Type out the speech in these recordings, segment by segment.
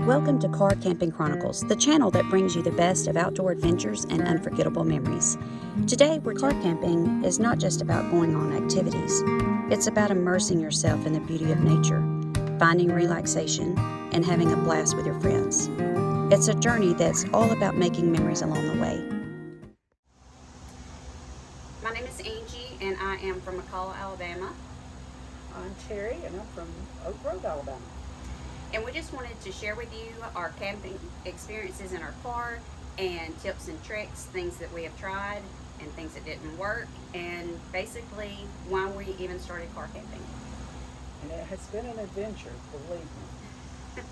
Welcome to Camping Chronicles, the channel that brings you the best of outdoor adventures and unforgettable memories. Today, car camping is not just about going on activities. It's about immersing yourself in the beauty of nature, finding relaxation, and having a blast with your friends. It's a journey that's all about making memories along the way. My name is Angie, and I am from McCall, Alabama. I'm Terry, and I'm from Oak Grove, Alabama. And we just wanted to share with you our camping experiences in our car and tips and tricks, things that we have tried and things that didn't work, and basically why we even started car camping. And it has been an adventure, believe me.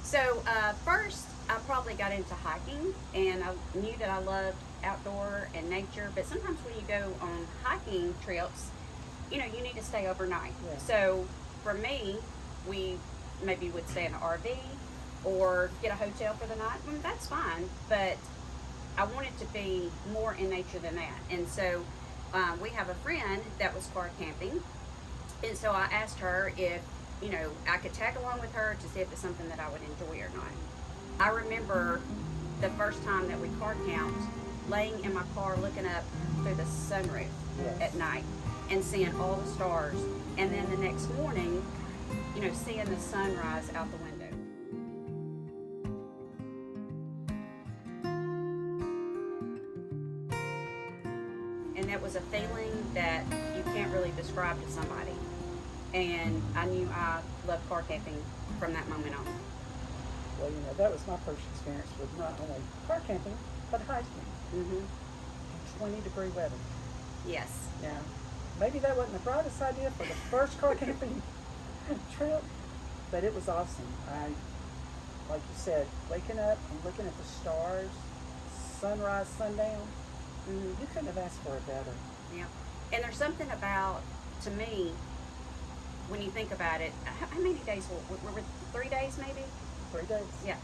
So first, I probably got into hiking, and I knew that I loved outdoor and nature, but sometimes when you go on hiking trips, you know, you need to stay overnight. Yeah. So for me, we maybe would stay in an RV or get a hotel for the night. That's fine, but I wanted to be more in nature than that. And so we have a friend that was car camping, and so I asked her if, you know, I could tag along with her to see if it's something that I would enjoy or not. I remember the first time that we car camped, laying in my car looking up through the sunroof at night and seeing all the stars, and then the next morning, you know, seeing the sunrise out the window. And that was a feeling that you can't really describe to somebody. And I knew I loved car camping from that moment on. Well, you know, that was my first experience with not only car camping, but hiking. Mm-hmm. 20-degree weather. Yes. Now, maybe that wasn't the brightest idea for the first car camping trip, but it was awesome. Like you said, waking up and looking at the stars, sunrise, sundown, you couldn't have asked for it better. Yeah. And there's something about, to me, when you think about it, how many days were 3 days maybe? 3 days. Yeah.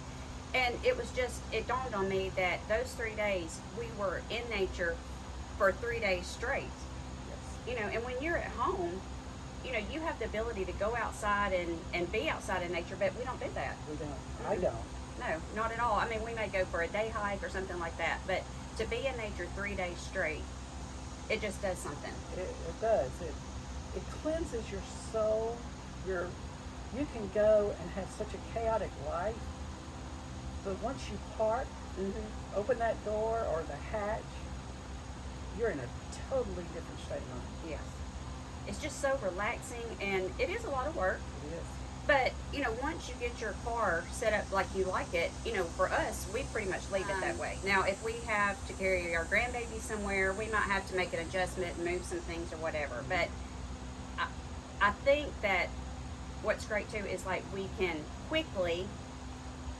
And it was just, it dawned on me that those 3 days we were in nature for 3 days straight. Yes. You know, and when you're at home, you know, you have the ability to go outside and be outside in nature, but we don't do that. We don't. I don't. No, not at all. I mean, we may go for a day hike or something like that, but to be in nature 3 days straight, it just does something. It does. It cleanses your soul. You can go and have such a chaotic life, but once you park, open that door or the hatch, you're in a totally different state of mind. Yes. It's just so relaxing, and it is a lot of work. It is. But, you know, once you get your car set up like you like it, you know, for us, we pretty much leave it that way. Now, if we have to carry our grandbaby somewhere, we might have to make an adjustment and move some things or whatever. But I think that what's great, too, is like we can quickly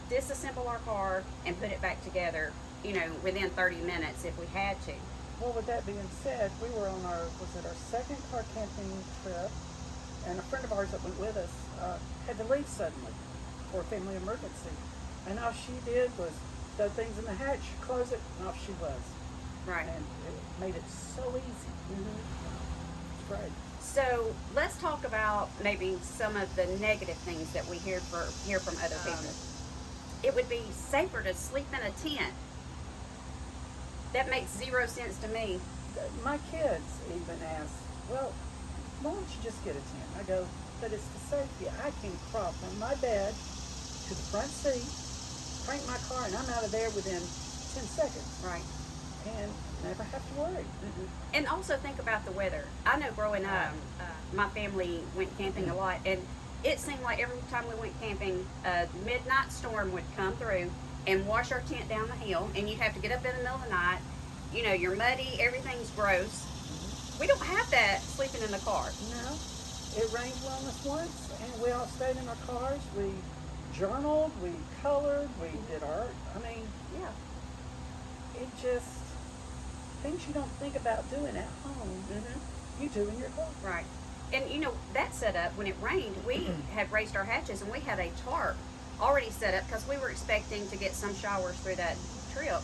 disassemble our car and put it back together, you know, within 30 minutes if we had to. Well, with that being said, we were on our second car camping trip, and a friend of ours that went with us had to leave suddenly for a family emergency. And all she did was throw things in the hatch, close it, and off she was. Right. And it made it so easy. It's great. So let's talk about maybe some of the negative things that we hear from other people. It would be safer to sleep in a tent. That makes zero sense to me. My kids even ask, well, why don't you just get a tent? I go, but it's the safety. I can crawl from my bed to the front seat, crank my car, and I'm out of there within 10 seconds. Right. And never have to worry. And also think about the weather. I know growing up, my family went camping a lot, and it seemed like every time we went camping, a midnight storm would come through and wash our tent down the hill, and you'd have to get up in the middle of the night. You know, you're muddy, everything's gross. We don't have that sleeping in the car. No. It rained on us once, and we all stayed in our cars. We journaled, we colored, we did art. I mean, it just, things you don't think about doing at home, you do in your car. Right. And, you know, that setup, when it rained, we had raised our hatches, and we had a tarp already set up because we were expecting to get some showers through that trip.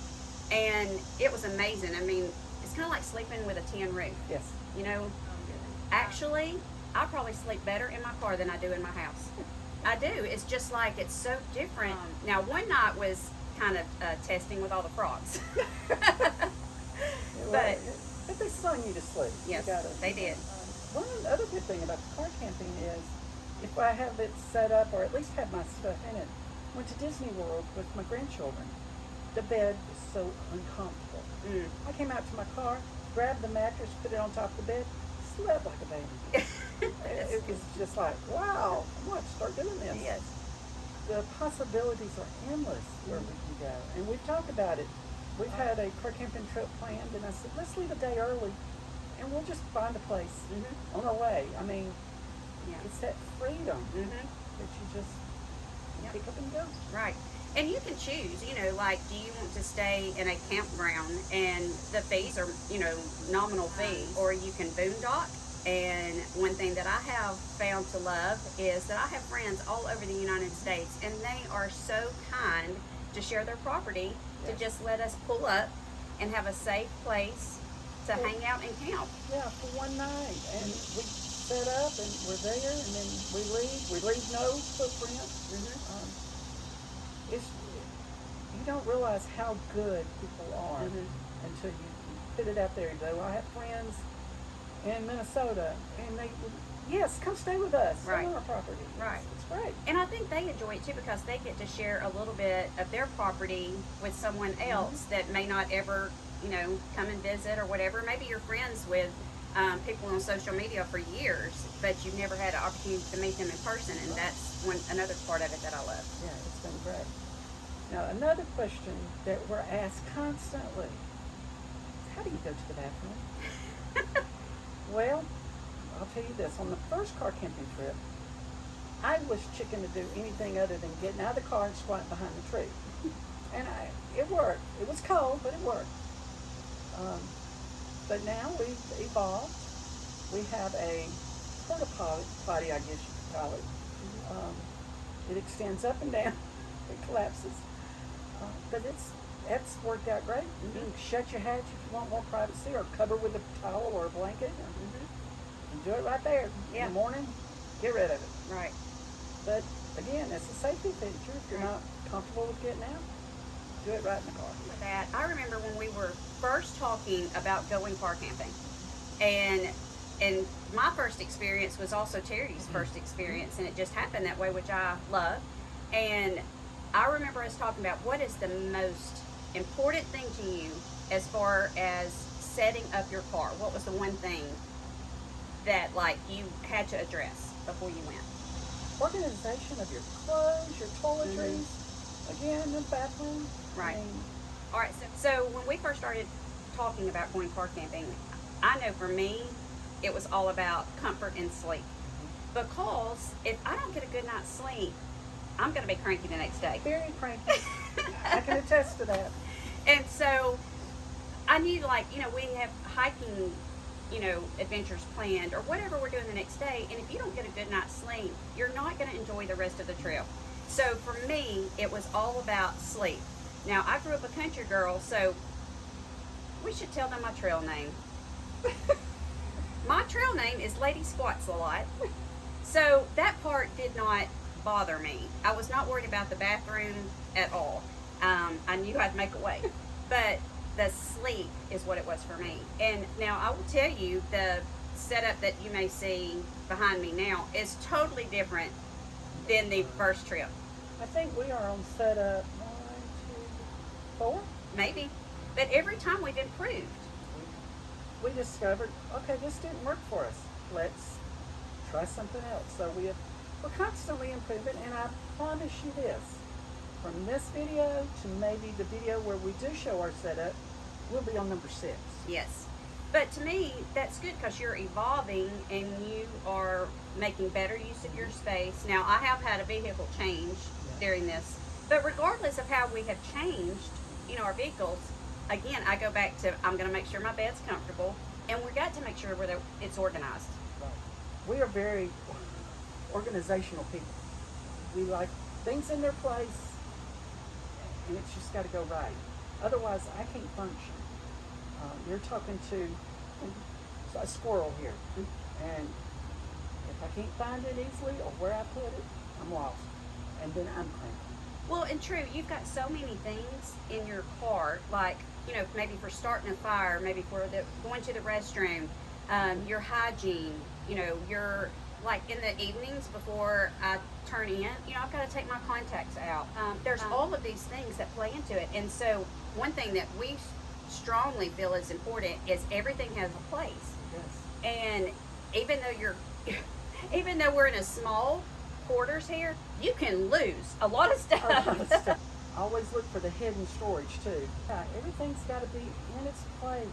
And it was amazing. I mean, it's kind of like sleeping with a tin roof. Yes. You know, actually, I probably sleep better in my car than I do in my house. I do. It's just like it's so different. Now, one night was kind of testing with all the frogs. But But they sung you to sleep. yes, You gotta, they did. One other good thing about the car camping is if I have it set up or at least have my stuff in it, went to Disney World with my grandchildren. The bed was so uncomfortable. Mm. I came out to my car, grabbed the mattress, put it on top of the bed, slept like a baby. It was just like, wow, I'm going to start doing this. Yes. The possibilities are endless where we can go. And we've talked about it. We've had a car camping trip planned, and I said, let's leave a day early, and we'll just find a place on our way. I mean, Yeah. it's that freedom Mm-hmm. that you just Yep. pick up and go. Right. And you can choose, like, do you want to stay in a campground and the fees are, nominal fee, or you can boondock. And one thing that I have found to love is that I have friends all over the United States, and they are so kind to share their property, to Yes. just let us pull up and have a safe place to Yeah. hang out and camp. Yeah, for one night. And we set up and we're there, and then we leave. We leave no footprint. It's, you don't realize how good people are until you put it out there and go, I have friends in Minnesota, and they, yes, come stay with us. Stay Right. on our property. Right. It's great. And I think they enjoy it too because they get to share a little bit of their property with someone else that may not ever, come and visit or whatever. Maybe you're friends with people on social media for years, but you've never had an opportunity to meet them in person, and that's another part of it that I love. Yeah, it's been great. Now, another question that we're asked constantly is, how do you go to the bathroom? Well, I'll tell you this. On the first car camping trip, I was chicken to do anything other than getting out of the car and squatting behind the tree. And it worked. It was cold, but it worked. But now we've evolved. We have a porta potty, I guess you could call it. It extends up and down. It collapses. But that's worked out great. You can shut your hatch if you want more privacy, or cover with a towel or a blanket. And do it right there. Yeah. In the morning, get rid of it. Right. But again, it's a safety feature. If you're not comfortable with getting out, do it right in the car. With that, I remember when we were first talking about going car camping, and my first experience was also Terry's first experience, and it just happened that way, which I love. And I remember us talking about what is the most important thing to you as far as setting up your car. What was the one thing that you had to address before you went? Organization of your clothes, your toiletries, again, the bathroom. Right. I mean, All right, so when we first started talking about going car camping, I know for me, it was all about comfort and sleep. Because if I don't get a good night's sleep, I'm going to be cranky the next day. very cranky. I can attest to that. And so I need, we have hiking, adventures planned or whatever we're doing the next day. And if you don't get a good night's sleep, you're not going to enjoy the rest of the trip. So for me, it was all about sleep. Now, I grew up a country girl, so we should tell them my trail name. My trail name is Lady Squats a Lot. So that part did not bother me. I was not worried about the bathroom at all. I knew I'd make a way. But the sleep is what it was for me. And now I will tell you, the setup that you may see behind me now is totally different than the first trip. I think we are on setup 1, 2, 4. Maybe. But every time we've improved. We discovered, okay, this didn't work for us. Let's try something else. So we're constantly improving, and I promise you this, from this video to maybe the video where we do show our setup, we'll be on number 6. Yes. But to me, that's good because you're evolving and you are making better use of your space. Now, I have had a vehicle change during this, but regardless of how we have changed, our vehicles, again, I go back to I'm going to make sure my bed's comfortable, and we've got to make sure it's organized. Right. We are very organizational people. We like things in their place, and it's just got to go right. Otherwise, I can't function. You're talking to a squirrel here, and if I can't find it easily or where I put it, I'm lost. And then I'm cranky. Well, and true, you've got so many things in your car, like, maybe for starting a fire, maybe for going to the restroom, your hygiene, your, like in the evenings before I turn in, I've got to take my contacts out. There's all of these things that play into it. And so one thing that we strongly feel is important is everything has a place. Yes. And even though we're in a small quarters here, you can lose a lot of stuff. A lot of stuff. Always look for the hidden storage too. Yeah, everything's got to be in its place.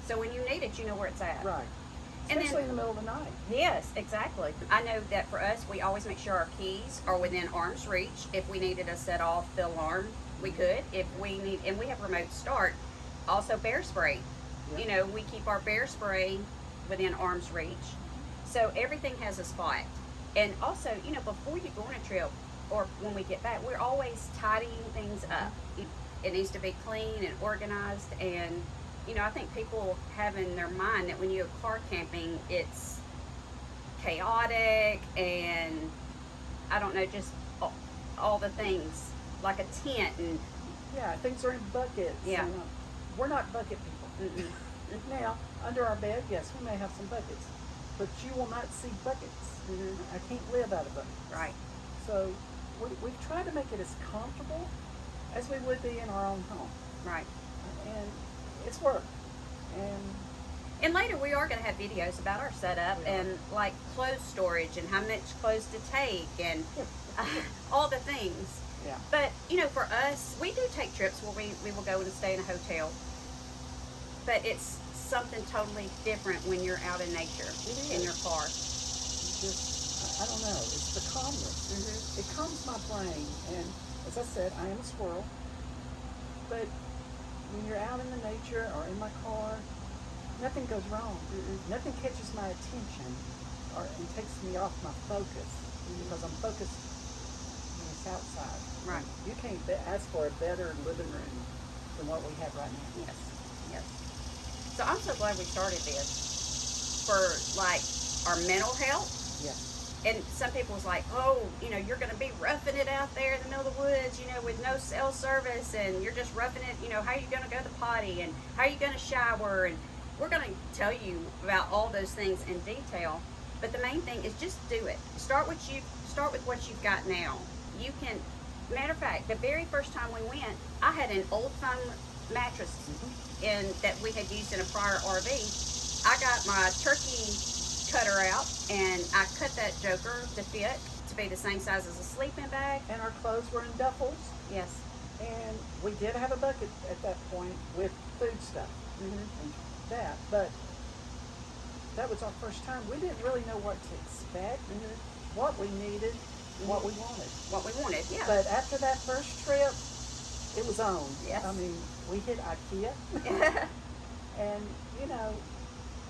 So when you need it, you know where it's at. Right. And Especially then, in the middle of the night. Yes, exactly. I know that for us, we always make sure our keys are within arm's reach. If we needed to set off the alarm, we could. If we need, and we have remote start. Also, bear spray. Yep. We keep our bear spray within arm's reach. So everything has a spot. And also, before you go on a trip or when we get back, we're always tidying things up. It needs to be clean and organized. And, I think people have in their mind that when you go car camping, it's chaotic and, I don't know, just all the things, like a tent and... Yeah, things are in buckets. Yeah. And, we're not bucket people. Mm-mm. Now, under our bed, yes, we may have some buckets, but you will not see buckets. Mm-hmm. I can't live out of buckets. Right. So we've tried to make it as comfortable as we would be in our own home. Right. And it's work. And later we are going to have videos about our setup and like clothes storage and how much clothes to take and all the things. Yeah. But, for us, we do take trips where we will go and stay in a hotel. But it's something totally different when you're out in nature in your car. I don't know. It's the calmness. Mm-hmm. It calms my brain. And as I said, I am a squirrel. But when you're out in the nature or in my car, nothing goes wrong. Nothing catches my attention and takes me off my focus because I'm focused when it's outside. Right. You can't ask for a better living room than what we have right now. Yes. So I'm so glad we started this for like our mental health. Yes. And some people's like, oh, you're going to be roughing it out there in the middle of the woods, with no cell service, and you're just roughing it, how are you going to go to the potty, and how are you going to shower, and we're going to tell you about all those things in detail. But the main thing is just do it. Start with what you've got now. You can, matter of fact, the very first time we went, I had an old foam mattress that we had used in a prior RV. I got my turkey cutter out and I cut that joker to fit to be the same size as a sleeping bag. And our clothes were in duffels. Yes. And we did have a bucket at that point with food stuff and that, but that was our first time. We didn't really know what to expect, what we needed, what we wanted. What we wanted, yeah. But after that first trip, it was on. Yes. I mean, we hit IKEA. And,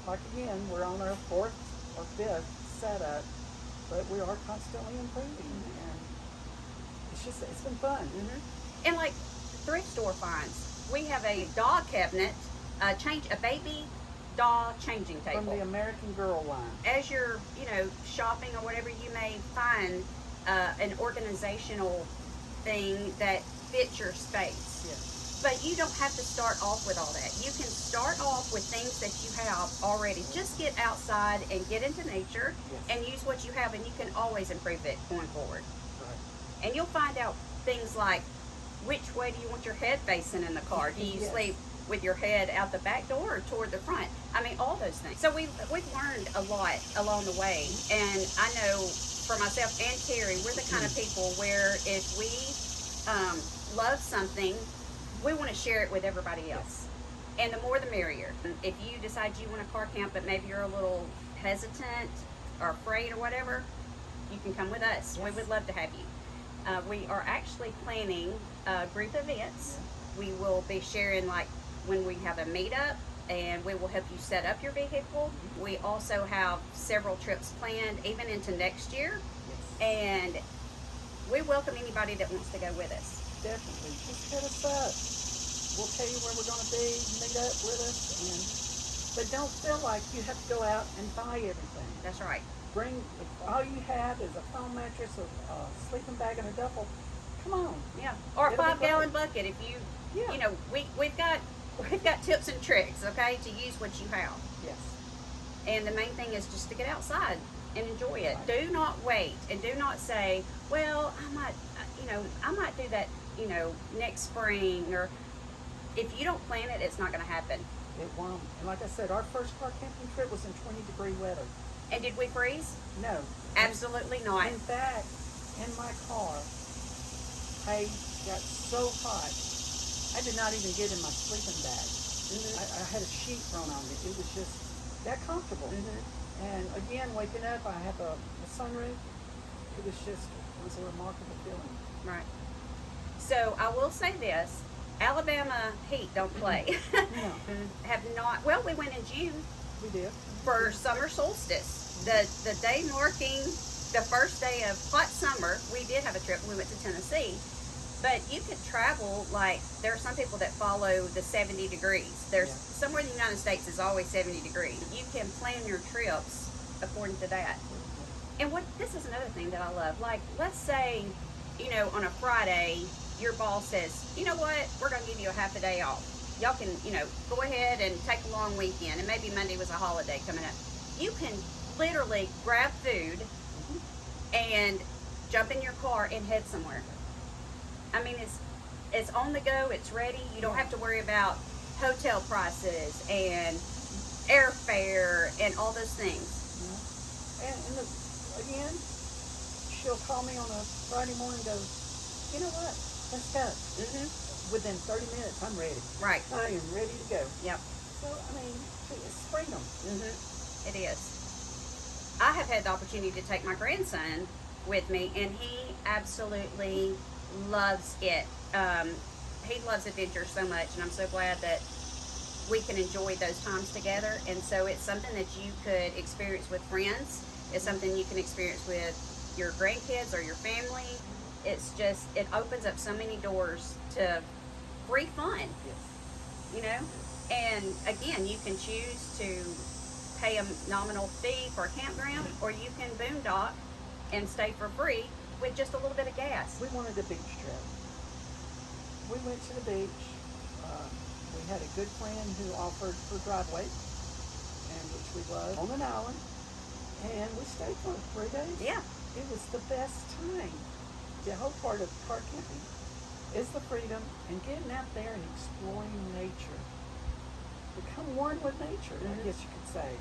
like again, we're on our 4th or 5th setup, but we are constantly improving. And it's been fun. And like thrift store finds, we have a dog cabinet, a baby doll changing table. From the American Girl line. As you're, shopping or whatever, you may find an organizational thing that fits your space. Yes. But you don't have to start off with all that. You can start off with things that you have already. Just get outside and get into nature and use what you have, and you can always improve it going forward. Right. And you'll find out things like, which way do you want your head facing in the car? Do you sleep with your head out the back door or toward the front? I mean, all those things. So we've learned a lot along the way. And I know for myself and Terry, we're the kind of people where if we love something, we want to share it with everybody else. And the more the merrier. If you decide you want a car camp, but maybe you're a little hesitant or afraid or whatever, you can come with us. We would love to have you. We are actually planning group events. We will be sharing like when we have a meetup, and we will help you set up your vehicle. We also have several trips planned even into next year. And we welcome anybody that wants to go with us. Definitely. Just hit us up. We'll tell you where we're going to be, meet up with us, but don't feel like you have to go out and buy everything. That's right. bring, if all you have is a foam mattress, a sleeping bag, and a duffel, come on. Yeah. Or a It'll be 5-gallon great. bucket if you, Yeah. you know, we've got tips and tricks, okay, to use what you have. Yes. And the main thing is just to get outside and enjoy it. Right. Do not wait, and do not say, well, I might do that, next spring, or if you don't plan it, it's not going to happen. It won't. And like I said, our first car camping trip was in 20-degree weather. And did we freeze? No. Absolutely not. In fact, in my car, I got so hot, I did not even get in my sleeping bag. Mm-hmm. I had a sheet thrown on me. It was just that comfortable. Mm-hmm. And again, waking up, I have a sunroof. It was a remarkable feeling. Right. So I will say this: Alabama heat don't play. No. Have not. Well, we went in June We did. for summer solstice. The day marking the first day of hot summer. We did have a trip. We went to Tennessee. But you could travel, like, there are some people that follow the 70 degrees. There's somewhere in the United States is always 70 degrees. You can plan your trips according to that. And this is another thing that I love. Like, let's say, on a Friday, your boss says, you know what, we're going to give you a half a day off. Y'all can, go ahead and take a long weekend. And maybe Monday was a holiday coming up. You can literally grab food and jump in your car and head somewhere. I mean, it's on the go. It's ready. You don't have to worry about hotel prices and airfare and all those things. And again, she'll call me on a Friday morning and go, you know what, let's go. Mm-hmm. Within 30 minutes, I'm ready. Right. I am ready to go. Yep. So, I mean, it's freedom. Mm-hmm. It is. I have had the opportunity to take my grandson with me, and he absolutely loves it. He loves adventure so much, and I'm so glad that we can enjoy those times together. And so it's something that you could experience with friends. It's something you can experience with your grandkids or your family. It's just, it opens up so many doors to free fun, Yes. And again, you can choose to pay a nominal fee for a campground, or you can boondock and stay for free with just a little bit of gas. We wanted a beach trip. We went to the beach. We had a good friend who offered her driveway, and which we loved, on an island, and we stayed for 3 days. Yeah. It was the best time. The whole part of car camping is the freedom and getting out there and exploring nature. Become one with nature, I guess you could say,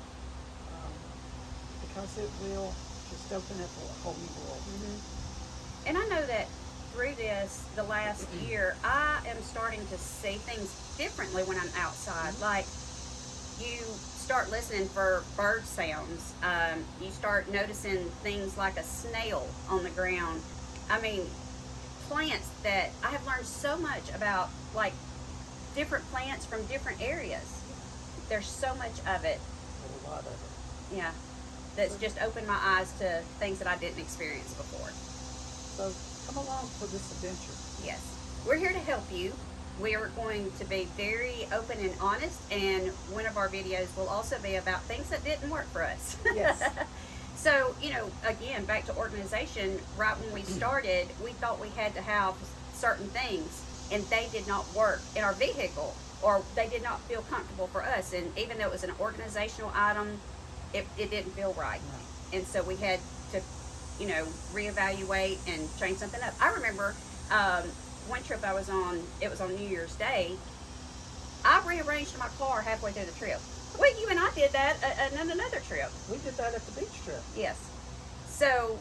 because it will just open up a whole new world. Mm-hmm. And I know that through this, the last year, I am starting to see things differently when I'm outside. Like, you start listening for bird sounds. You start noticing things like a snail on the ground. I mean, plants that I have learned so much about, like, different plants from different areas. There's so much of it. A lot of it. Yeah. That's just opened my eyes to things that I didn't experience before. So come along for this adventure. Yes. We're here to help you. We are going to be very open and honest, and one of our videos will also be about things that didn't work for us. Yes. So, again, back to organization, right when we started, we thought we had to have certain things, and they did not work in our vehicle, or they did not feel comfortable for us. And even though it was an organizational item, it didn't feel right. No. And so we had to, reevaluate and change something up. I remember one trip I was on, it was on New Year's Day. I rearranged my car halfway through the trip. Well, you and I did that on another trip. We did that at the beach trip. Yes. So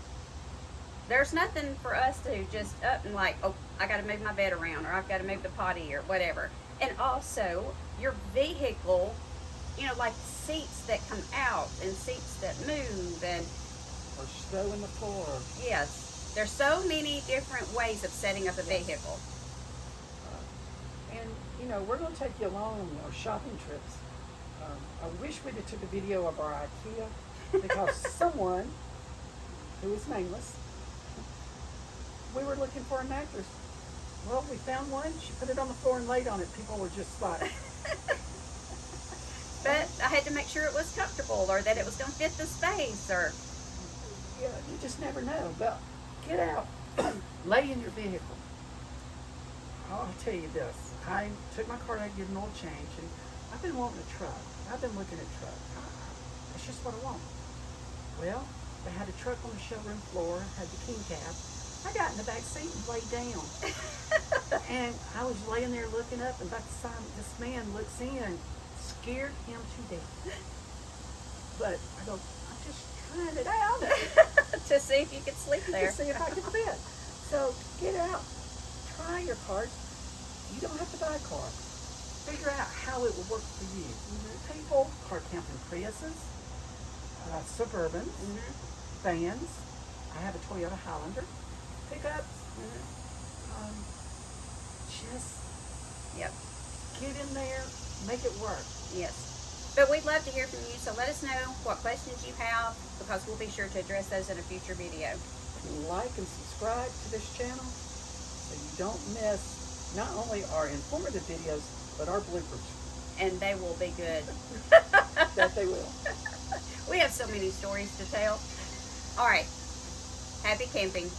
there's nothing for us to just up and like, oh, I got to move my bed around, or I've got to move the potty, or whatever. And also, your vehicle, like seats that come out and seats that move, and Or snow in the floor. yes, there's so many different ways of setting up a vehicle. And, we're going to take you along on our shopping trips. I wish we'd have took a video of our IKEA, because someone, who is nameless, we were looking for a mattress. Well, we found one. She put it on the floor and laid on it. People were just like... But I had to make sure it was comfortable, or that it was going to fit the space, or you just never know. But get out, lay in your vehicle. I'll tell you this. I took my car out to get an oil change, and I've been wanting a truck. I've been looking at trucks. That's just what I want. Well, they had a truck on the showroom floor, had the king cab. I got in the back seat and laid down. And I was laying there looking up, and by the time this man looks in, scared him to death. But I go, I'm just trying it out To see if you could sleep to there. see if I can fit. So get out, try your cars. You don't have to buy a car. Figure out how it will work for you. People car camping Priuses, Suburbans, vans. I have a Toyota Highlander. Pickups. Just Yep. get in there, make it work. Yes. But we'd love to hear from you, so let us know what questions you have, because we'll be sure to address those in a future video. Like and subscribe to this channel so you don't miss not only our informative videos, but our bloopers. And they will be good. That they will. We have so many stories to tell. All right. Happy camping.